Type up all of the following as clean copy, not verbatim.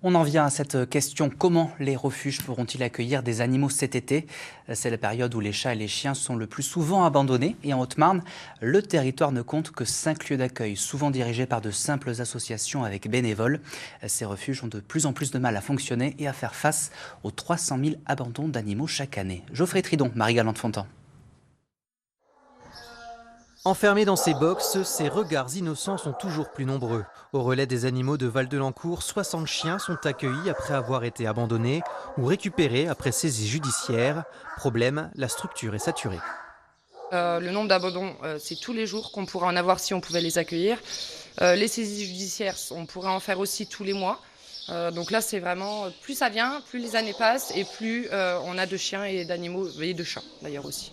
On en vient à cette question, comment les refuges pourront-ils accueillir des animaux cet été? C'est la période où les chats et les chiens sont le plus souvent abandonnés. Et en Haute-Marne, le territoire ne compte que 5 lieux d'accueil, souvent dirigés par de simples associations avec bénévoles. Ces refuges ont de plus en plus de mal à fonctionner et à faire face aux 300 000 abandons d'animaux chaque année. Geoffrey Tridon, Marie-Galante-Fontan. Enfermés dans ces boxes, ces regards innocents sont toujours plus nombreux. Au relais des animaux de Val-de-Lancourt, 60 chiens sont accueillis après avoir été abandonnés ou récupérés après saisie judiciaire. Problème, la structure est saturée. Le nombre d'abandons, c'est tous les jours qu'on pourrait en avoir si on pouvait les accueillir. Les saisies judiciaires, on pourrait en faire aussi tous les mois. Donc là, c'est vraiment, plus ça vient, plus les années passent et plus on a de chiens et d'animaux, et de chats d'ailleurs aussi.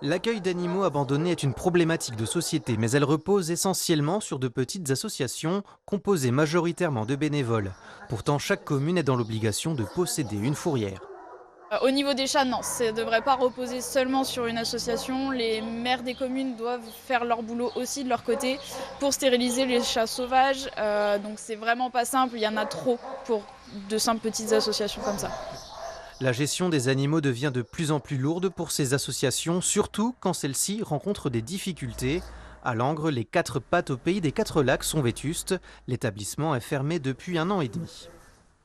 L'accueil d'animaux abandonnés est une problématique de société, mais elle repose essentiellement sur de petites associations composées majoritairement de bénévoles. Pourtant, chaque commune est dans l'obligation de posséder une fourrière. Au niveau des chats, non, ça ne devrait pas reposer seulement sur une association. Les maires des communes doivent faire leur boulot aussi de leur côté pour stériliser les chats sauvages. Donc c'est vraiment pas simple, il y en a trop pour de simples petites associations comme ça. La gestion des animaux devient de plus en plus lourde pour ces associations, surtout quand celles-ci rencontrent des difficultés. À Langres, les 4 pattes au pays des 4 lacs sont vétustes. L'établissement est fermé depuis 1 an et demi.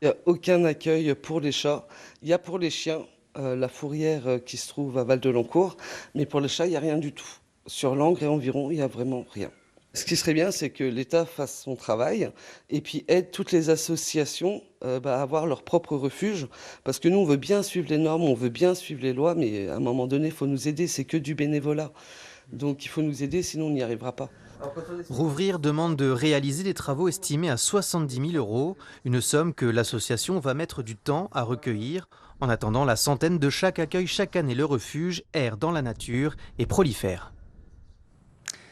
Il n'y a aucun accueil pour les chats. Il y a pour les chiens la fourrière qui se trouve à Val-de-Lancourt, mais pour les chats, il n'y a rien du tout. Sur Langres et environ, il n'y a vraiment rien. Ce qui serait bien, c'est que l'État fasse son travail et puis aide toutes les associations à avoir leur propre refuge. Parce que nous, on veut bien suivre les normes, on veut bien suivre les lois, mais à un moment donné, il faut nous aider. C'est que du bénévolat. Donc il faut nous aider, sinon on n'y arrivera pas. Rouvrir demande de réaliser des travaux estimés à 70 000 €, une somme que l'association va mettre du temps à recueillir. En attendant, la centaine de chats qu'accueille chaque année le refuge errent dans la nature et prolifèrent.